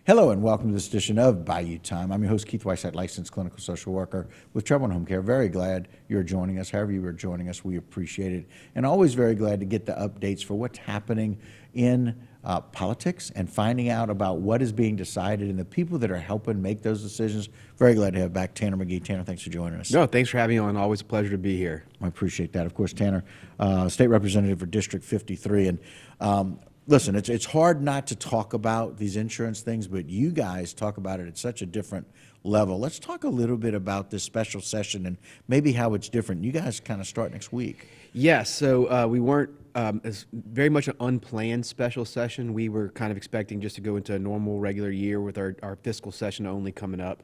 Hello and welcome to this edition of Bayou Time. I'm your host, Keith Weissheit, licensed clinical social worker with Trouble in Home Care. Very glad you're joining us. However you are joining us, we appreciate it. And always very glad to get the updates for what's happening in politics and finding out about what is being decided and the people that are helping make those decisions. Very glad to have back Tanner Magee. Tanner, thanks for joining us. No, thanks for having me on. Always a pleasure to be here. I appreciate that. Of course, Tanner, State Representative for District 53. And listen, it's hard not to talk about these insurance things, but you guys talk about it at such a different level. Let's talk a little bit about this special session and maybe how it's different. You guys kind of start next week. Yes, so we weren't, it's very much an unplanned special session. We were kind of expecting just to go into a normal regular year with our fiscal session only coming up.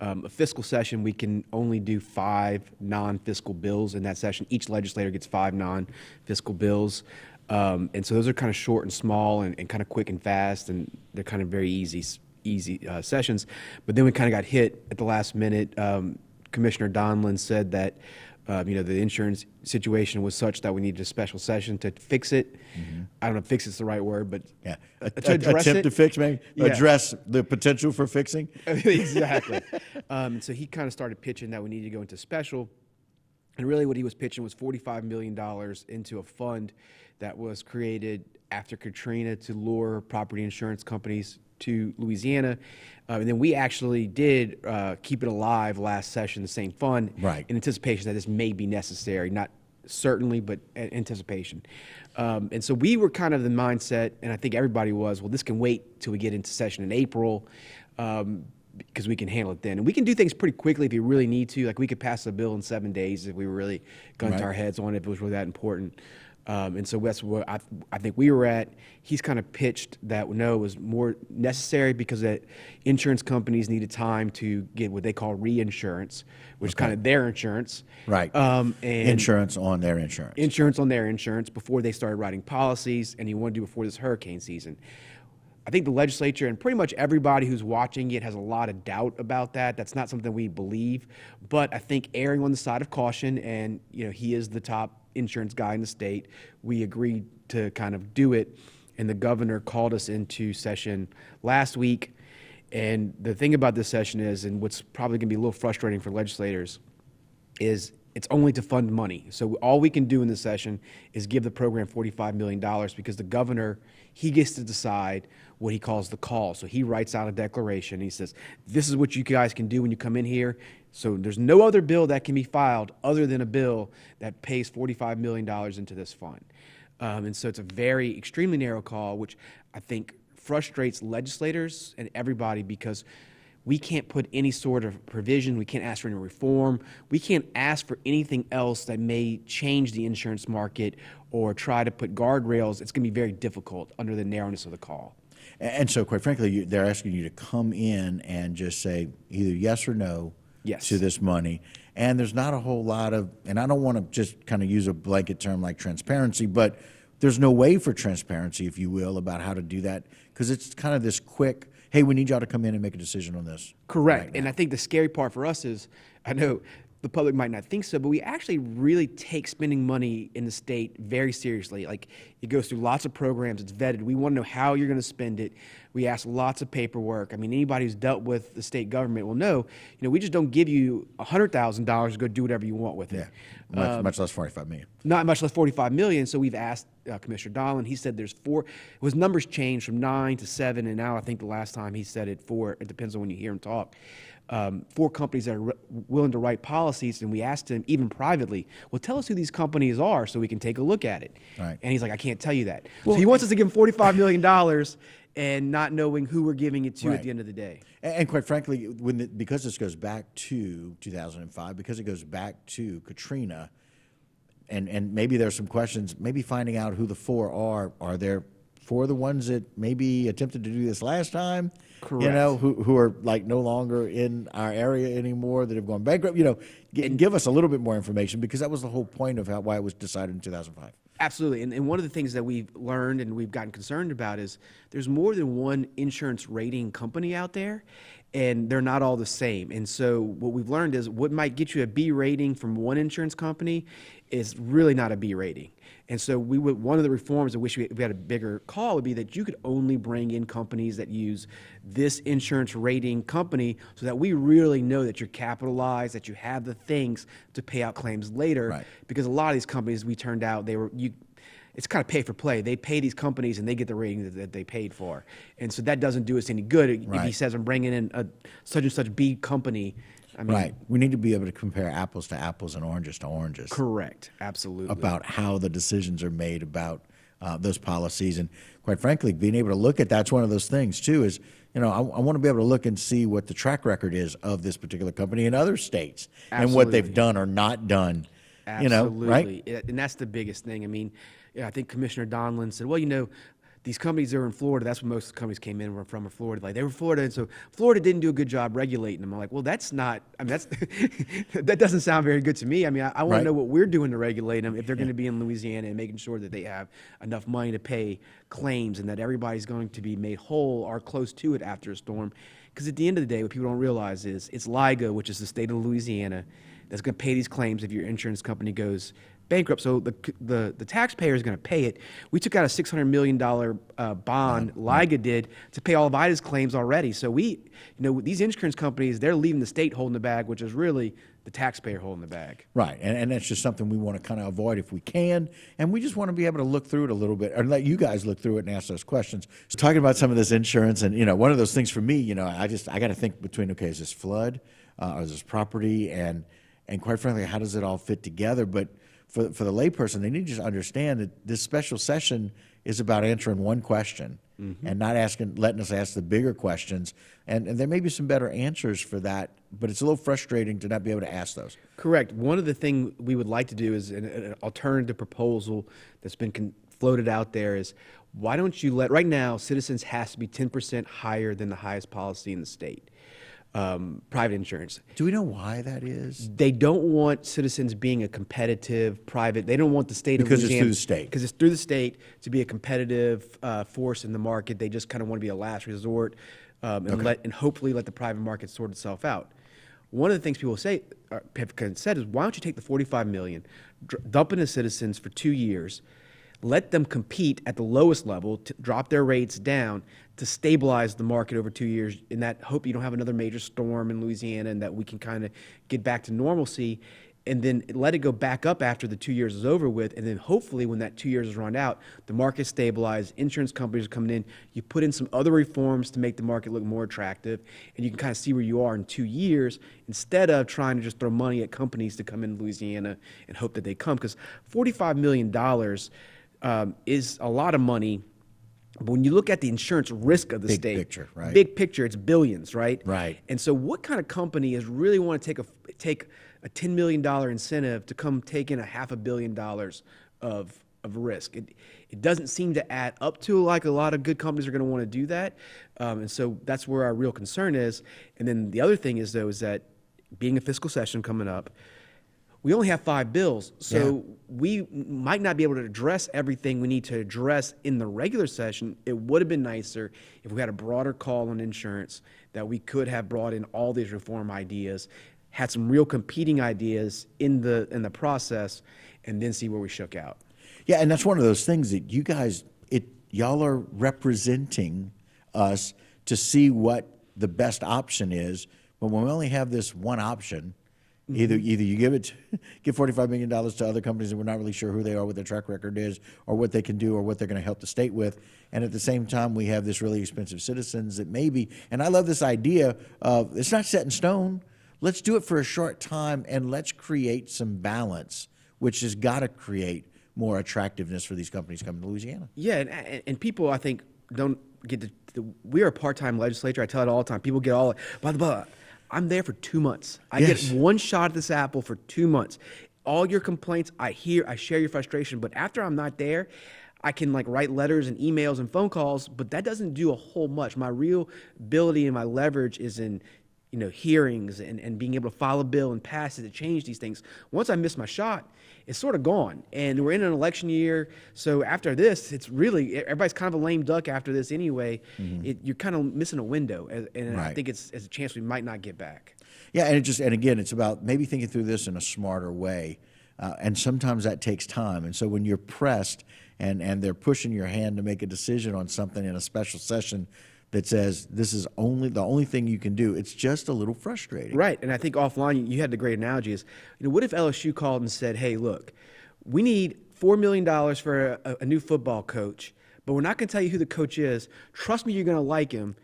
A fiscal session, we can only do 5 non-fiscal bills in that session. Each legislator gets 5 non-fiscal bills. And so those are kind of short and small and kind of quick and fast, and they're kind of very easy sessions. But then we kind of got hit at the last minute. Commissioner Donlin said that the insurance situation was such that we needed a special session to fix it. I don't know if fix is the right word, but yeah, to address attempt it. to fix, maybe address the potential for fixing. Exactly. So he kind of started pitching that we needed to go into special. And really what he was pitching was $45 million into a fund that was created after Katrina to lure property insurance companies to Louisiana. And then we actually did keep it alive last session, the same fund, Right. in anticipation that this may be necessary, not certainly, but anticipation. And so we were kind of the mindset, and I think everybody was, well, this can wait till we get into session in April. Because we can handle it then. And we can do things pretty quickly if you really need to. Like we could pass a bill in 7 days if we were really gun to our heads on it, if it was really that important. And so that's what I think we were at. He's kind of pitched that no, it was more necessary because that insurance companies needed time to get what they call reinsurance, which is kind of their insurance. Right. And Insurance on their insurance. Insurance on their insurance before they started writing policies, and he wanted to do before this hurricane season. I think the legislature and pretty much everybody who's watching it has a lot of doubt about that. That's not something we believe, but I think erring on the side of caution, and he is the top insurance guy in the state. We agreed to kind of do it, and the governor called us into session last week. And the thing about this session is, and what's probably going to be a little frustrating for legislators, is it's only to fund money. So all we can do in this session is give the program $45 million because the governor, he gets to decide what he calls the call. So he writes out a declaration. He says, this is what you guys can do when you come in here. So there's no other bill that can be filed other than a bill that pays $45 million into this fund. And so it's a very extremely narrow call, which I think frustrates legislators and everybody because we can't put any sort of provision. We can't ask for any reform. We can't ask for anything else that may change the insurance market or try to put guardrails. It's going to be very difficult under the narrowness of the call. And so, quite frankly, they're asking you to come in and just say either yes or no to this money. And there's not a whole lot of, and I don't want to just kind of use a blanket term like transparency, but there's no way for transparency, if you will, about how to do that because it's kind of this quick, hey, we need y'all to come in and make a decision on this. Correct. Right, and I think the scary part for us is, I know the public might not think so, but we actually really take spending money in the state very seriously. Like it goes through lots of programs, it's vetted. We want to know how you're going to spend it. We ask lots of paperwork. I mean, anybody who's dealt with the state government will know, we just don't give you $100,000 to go do whatever you want with it. Yeah, much less $45 million. Not much less $45 million. So we've asked Commissioner Donlin. He said there's 4. His numbers changed from 9 to 7, and now I think the last time he said it 4. It depends on when you hear him talk. 4 companies that are willing to write policies, and we asked him even privately, well, tell us who these companies are so we can take a look at it. Right. And he's like, I can't tell you that. Well, so he wants us to give him $45 million and not knowing who we're giving it to at the end of the day. And quite frankly, because this goes back to 2005, because it goes back to Katrina, and maybe there's some questions, maybe finding out who the 4 are there 4 the ones that maybe attempted to do this last time? Correct. Who are like no longer in our area anymore, that have gone bankrupt, and give us a little bit more information, because that was the whole point of why it was decided in 2005. Absolutely. And one of the things that we've learned and we've gotten concerned about is there's more than one insurance rating company out there. and they're not all the same. And so what we've learned is what might get you a B rating from one insurance company is really not a B rating. And so one of the reforms I wish we had a bigger call would be that you could only bring in companies that use this insurance rating company so that we really know that you're capitalized, that you have the things to pay out claims later. Right. Because a lot of these companies we turned out, it's kind of pay for play. They pay these companies and they get the rating that they paid for. And so that doesn't do us any good. If he says, I'm bringing in a such and such B company, I mean, Right. We need to be able to compare apples to apples and oranges to oranges. Correct. Absolutely. About how the decisions are made about those policies. And quite frankly, being able to look at that's one of those things too is, I want to be able to look and see what the track record is of this particular company in other states and what they've done or not done. Absolutely. Right? And that's the biggest thing. I mean, I think Commissioner Donlin said, well, these companies that are in Florida, that's where most companies came in from Florida. Like, they were Florida, and so Florida didn't do a good job regulating them. I'm like, well, that's not, that doesn't sound very good to me. I mean, I want to know what we're doing to regulate them if they're going to be in Louisiana and making sure that they have enough money to pay claims and that everybody's going to be made whole or close to it after a storm. Because at the end of the day, what people don't realize is it's LIGA, which is the state of Louisiana, that's going to pay these claims if your insurance company goes bankrupt. So the taxpayer is going to pay it. We took out a $600 million bond, LIGA did, to pay all of Ida's claims already. So these insurance companies, they're leaving the state holding the bag, which is really the taxpayer holding the bag. Right. And that's just something we want to kind of avoid if we can. And we just want to be able to look through it a little bit or let you guys look through it and ask those questions. So talking about some of this insurance and, one of those things for me, I got to think between, okay, is this flood or is this property? And quite frankly, how does it all fit together? But for the layperson, they need to just understand that this special session is about answering one question and not letting us ask the bigger questions. And there may be some better answers for that, but it's a little frustrating to not be able to ask those. Correct. One of the things we would like to do is an alternative proposal that's been floated out there is, why don't you right now, Citizens has to be 10% higher than the highest policy in the state. Private insurance. Do we know why that is? They don't want Citizens being a competitive private. They don't want the state of Louisiana. Because it's through the state. Because it's through the state to be a competitive force in the market. They just kind of want to be a last resort and hopefully let the private market sort itself out. One of the things people have said is, why don't you take the $45 million, dump into Citizens for 2 years, let them compete at the lowest level, drop their rates down to stabilize the market over 2 years, in that hope you don't have another major storm in Louisiana and that we can kind of get back to normalcy, and then let it go back up after the 2 years is over with. And then hopefully when that 2 years is run out, the market stabilized, insurance companies are coming in, you put in some other reforms to make the market look more attractive, and you can kind of see where you are in 2 years instead of trying to just throw money at companies to come in Louisiana and hope that they come. Because $45 million is a lot of money. But when you look at the insurance risk of the state, big picture, right? Big picture, it's billions, right? Right. And so, what kind of company is really want to take a $10 million incentive to come take in $500 million of risk? It doesn't seem to add up to, like, a lot of good companies are going to want to do that, and so that's where our real concern is. And then the other thing is that being a fiscal session coming up, we only have 5 bills, so we might not be able to address everything we need to address in the regular session. It would have been nicer if we had a broader call on insurance, that we could have brought in all these reform ideas, had some real competing ideas in the process, and then see where we shook out. Yeah, and that's one of those things that you guys, y'all are representing us to see what the best option is, but when we only have this one option, either you give $45 million to other companies and we're not really sure who they are, what their track record is, or what they can do, or what they're going to help the state with. And at the same time, we have this really expensive Citizens that maybe, and I love this idea of, it's not set in stone. Let's do it for a short time and let's create some balance, which has got to create more attractiveness for these companies coming to Louisiana. Yeah, and people, I think, don't get we are a part-time legislature. I tell it all the time. People get all, blah, blah, blah. I'm there for 2 months. I get one shot at this apple for 2 months. All your complaints, I share your frustration, but after I'm not there, I can write letters and emails and phone calls, but that doesn't do a whole much. My real ability and my leverage is in hearings and being able to file a bill and pass it to change these things. Once I miss my shot, it's sort of gone. And we're in an election year. So after this, it's really, everybody's kind of a lame duck after this anyway. You're kind of missing a window. And I think it's a chance we might not get back. Yeah, and again, it's about maybe thinking through this in a smarter way. And sometimes that takes time. And so when you're pressed and they're pushing your hand to make a decision on something in a special session that says this is the only thing you can do, it's just a little frustrating. Right. And I think offline, you had the great analogy is, what if LSU called and said, hey, look, we need $4 million for a new football coach, but we're not going to tell you who the coach is. Trust me, you're going to like him.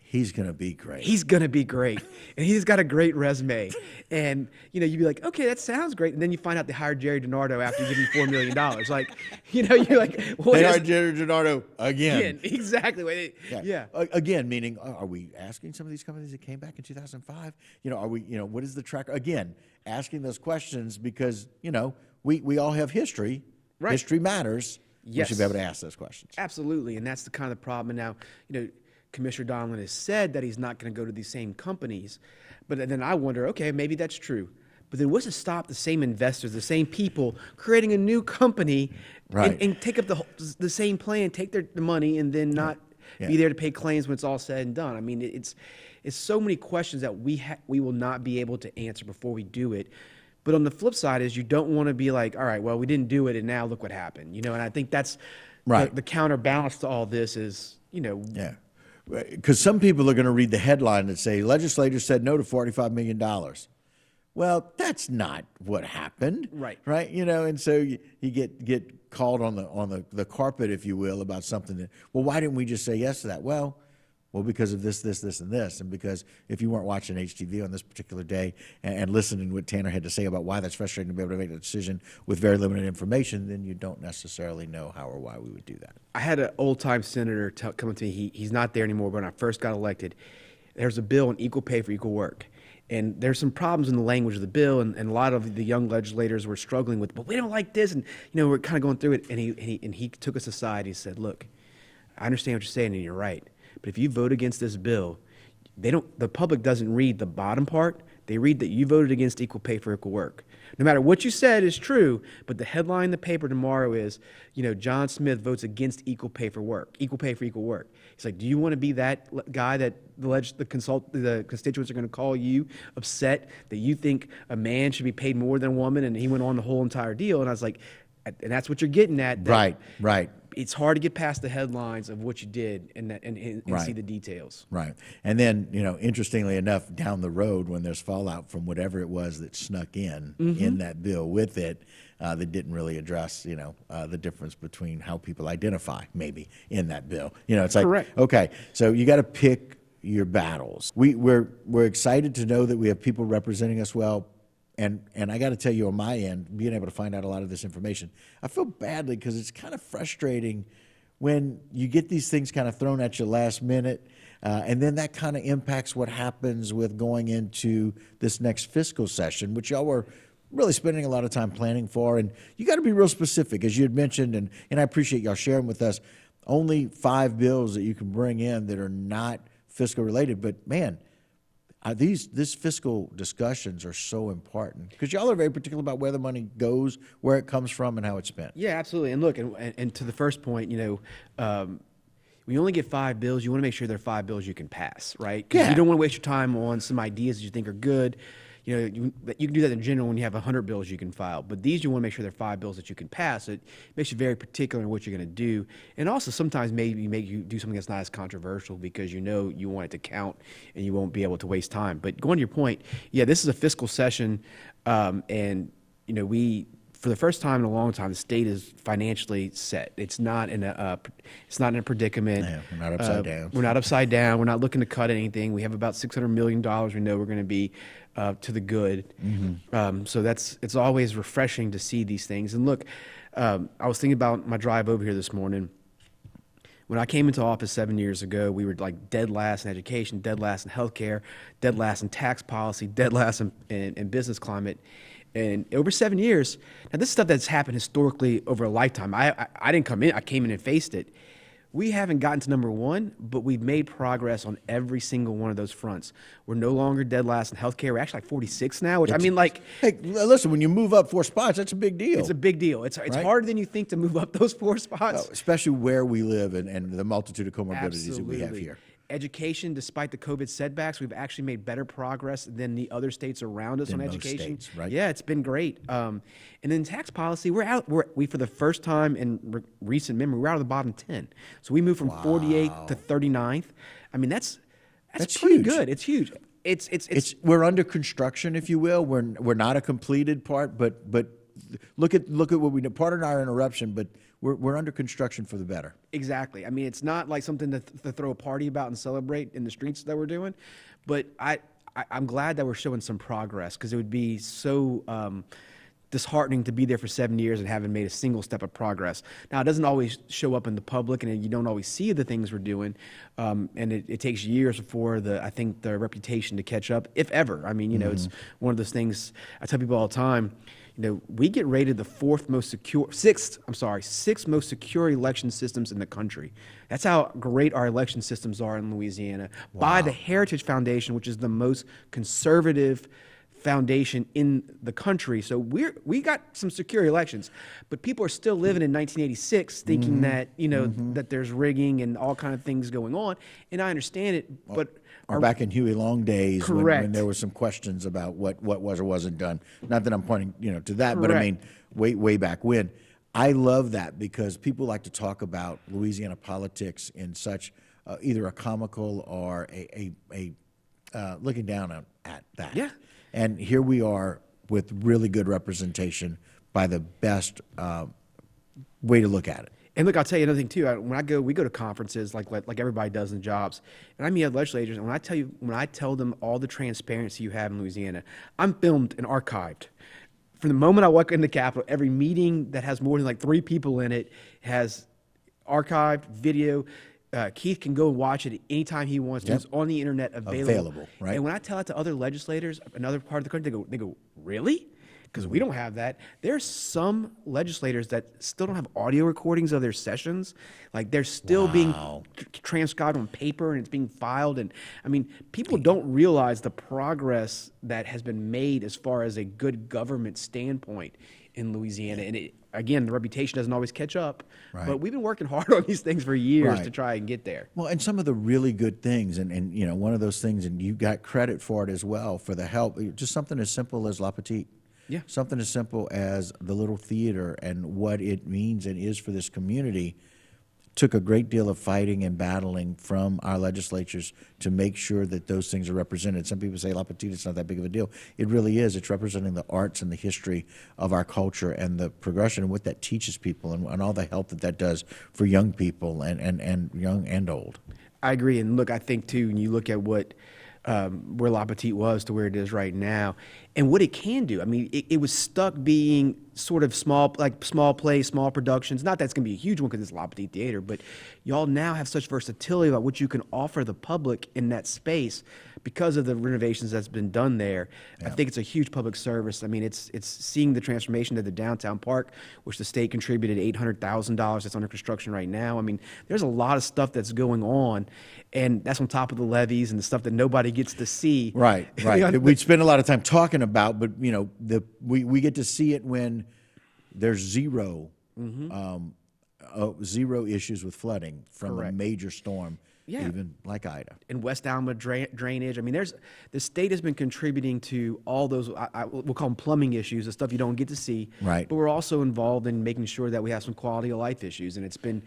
He's going to be great. He's going to be great. And he's got a great resume. And, you'd be like, okay, that sounds great. And then you find out they hired Jerry DiNardo after giving you $4 million. Like, you're like, well, they hired Jerry DiNardo again. Exactly. Yeah. Again, meaning, are we asking some of these companies that came back in 2005? Are we, what is the track? Again, asking those questions because, we all have history. Right. History matters. Yes. We should be able to ask those questions. Absolutely. And that's the kind of the problem. And now, Commissioner Donlin has said that he's not going to go to these same companies. But then I wonder, okay, maybe that's true. But then what's to stop the same investors, the same people creating a new company and take up the same plan, take the money, and then not be there to pay claims when it's all said and done? I mean, it's so many questions that we will not be able to answer before we do it. But on the flip side is you don't want to be like, all right, well, we didn't do it, and now look what happened. And I think that's the counterbalance to all this is, Yeah. Because some people are going to read the headline that say legislators said no to $45 million. Well, that's not what happened, right? And so you get called on the carpet, if you will, about something that. Well, why didn't we just say yes to that? Well, because of this, and this, and because if you weren't watching HTV on this particular day and listening to what Tanner had to say about why that's frustrating to be able to make a decision with very limited information, then you don't necessarily know how or why we would do that. I had an old-time senator come up to me. He's not there anymore, but when I first got elected, there's a bill on equal pay for equal work. And there's some problems in the language of the bill, and a lot of the young legislators were struggling with, but we don't like this, and we're kind of going through it. And he took us aside. He said, look, I understand what you're saying, and you're right. But if you vote against this bill, the public doesn't read the bottom part. They read that you voted against equal pay for equal work. No matter what you said is true, but the headline in the paper tomorrow is, John Smith votes against equal pay for equal work. He's like, do you want to be that guy that the constituents are going to call you upset that you think a man should be paid more than a woman? And he went on the whole entire deal. And I was like, and that's what you're getting at. Right. It's hard to get past the headlines of what you did and see the details. Right. And then, interestingly enough, down the road when there's fallout from whatever it was that snuck in that bill with it, that didn't really address, the difference between how people identify maybe in that bill. It's like, correct. Okay, so you got to pick your battles. We're excited to know that we have people representing us well. And I got to tell you on my end, being able to find out a lot of this information, I feel badly because it's kind of frustrating when you get these things kind of thrown at you last minute, and then that kind of impacts what happens with going into this next fiscal session, which y'all were really spending a lot of time planning for. And you got to be real specific, as you had mentioned, and I appreciate y'all sharing with us, only 5 bills that you can bring in that are not fiscal related. But man, these fiscal discussions are so important because y'all are very particular about where the money goes, where it comes from, and how it's spent. Yeah, absolutely. And look, and to the first point, when you only get 5 bills, you want to make sure they're 5 bills you can pass, right? Because you don't want to waste your time on some ideas that you think are good. You can do that in general when you have 100 bills you can file. But these, you want to make sure they're 5 bills that you can pass. It makes you very particular in what you're going to do. And also sometimes maybe make you do something that's not as controversial because you want it to count and you won't be able to waste time. But going to your point, this is a fiscal session. And, for the first time in a long time, the state is financially set. It's not in a predicament. Yeah, we're not upside down. We're not upside down. We're not looking to cut anything. We have about $600 million. We know we're going to be to the good. So it's always refreshing to see these things. And look, I was thinking about my drive over here this morning. When I came into office 7 years ago, we were like dead last in education, dead last in healthcare, dead last in tax policy, dead last in business climate. And over 7 years, now this is stuff that's happened historically over a lifetime. I didn't come in, I came in and faced it. We haven't gotten to number one, but we've made progress on every single one of those fronts. We're no longer dead last in healthcare. We're actually like 46 now, which I mean, like, Hey, listen, when you move up 4 spots, that's a big deal. it's a big deal. It's Right? harder than you think to move up those 4 spots. Especially where we live and the multitude of comorbidities that we have Absolutely. here. Education, despite the COVID setbacks, we've actually made better progress than the other states around us on most education. states, right? Yeah, it's been great. And then tax policy, we for the first time in recent memory, we're out of the bottom 10. So we moved from 48th to 39th. I mean, that's pretty huge. good. It's huge. It's We're under construction, if you will. We're not a completed part, but look at what we do. Pardon our interruption, but we're under construction for the better. exactly. I mean, it's not like something to throw a party about and celebrate in the streets that we're doing, but I'm glad that we're showing some progress, because it would be so disheartening to be there for 7 years and haven't made a single step of progress. Now, it doesn't always show up in the public, and you don't always see the things we're doing, and it takes years for I think the reputation to catch up, if ever. I mean, it's one of those things I tell people all the time. We get rated the sixth most secure election systems in the country. That's how great our election systems are in Louisiana by the Heritage Foundation, which is the most conservative foundation in the country. So we got some secure elections, but people are still living in 1986 thinking that, that there's rigging and all kind of things going on. And I understand it, but Or back in Huey Long days when Correct. there were some questions about what was or wasn't done. Not that I'm pointing, to that, but I Correct. mean, way back when. I love that because people like to talk about Louisiana politics in such either a comical or a looking down at that. Yeah. And here we are with really good representation by the best way to look at it. And look, I'll tell you another thing too. We go to conferences like everybody does in jobs, and I meet legislators. And when I tell them all the transparency you have in Louisiana, I'm filmed and archived. From the moment I walk in the Capitol, every meeting that has more than like 3 people in it has archived video. Keith can go and watch it anytime he wants to. Yep. It's on the internet Available, right. And when I tell it to other legislators, another part of the country, they go, really? Because we don't have that. There's some legislators that still don't have audio recordings of their sessions. Like they're still being transcribed on paper and it's being filed. And I mean, people don't realize the progress that has been made as far as a good government standpoint in Louisiana. And again, the reputation doesn't always catch up. Right. But we've been working hard on these things for years Right. to try and get there. Well, and some of the really good things, and one of those things, and you got credit for it as well, for the help, just something as simple as La Petite. Yeah. Something as simple as the little theater and what it means and is for this community took a great deal of fighting and battling from our legislatures to make sure that those things are represented. Some people say La Petite, it's not that big of a deal. It really is. It's representing the arts and the history of our culture and the progression and what that teaches people and all the help that does for young people and young and old. I agree. And look, I think too, when you look at where La Petite was to where it is right now, and what it can do. I mean, it was stuck being sort of small plays, small productions. Not that it's going to be a huge one because it's La Petite Theater, but y'all now have such versatility about what you can offer the public in that space because of the renovations that's been done there. I think it's a huge public service. I mean, it's seeing the transformation of the downtown park, which the state contributed $800,000 that's under construction right now. I mean, there's a lot of stuff that's going on, and that's on top of the levies and the stuff that nobody gets to see. Right. We spend a lot of time talking about, but we get to see it when there's zero issues with flooding from a major storm, even like Ida. In West Alma drainage. I mean, the state has been contributing to all those, we'll call them plumbing issues, the stuff you don't get to see. Right. But we're also involved in making sure that we have some quality of life issues, and it's been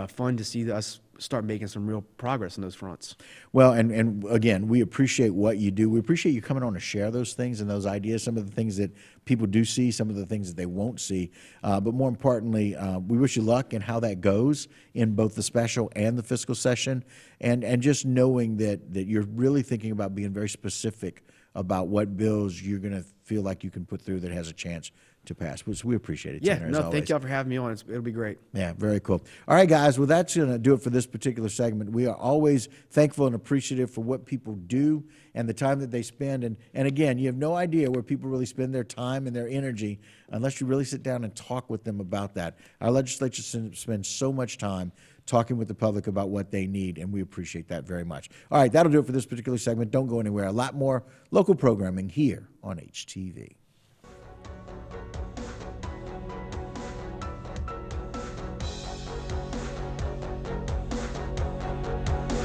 fun to see us start making some real progress on those fronts. Well, and again, we appreciate what you do. We appreciate you coming on to share those things and those ideas, some of the things that people do see, some of the things that they won't see. But more importantly, we wish you luck in how that goes in both the special and the fiscal session, and just knowing that you're really thinking about being very specific about what bills you're going to feel like you can put through that has a chance to pass. Which we appreciate it, Yeah, Tanner, as no, always. thank y'all for having me on. It'll be great. Yeah, very cool. All right, guys. Well, that's going to do it for this particular segment. We are always thankful and appreciative for what people do and the time that they spend. And again, you have no idea where people really spend their time and their energy unless you really sit down and talk with them about that. Our legislature spends so much time talking with the public about what they need, and we appreciate that very much. All right, that'll do it for this particular segment. Don't go anywhere. A lot more local programming here on HTV.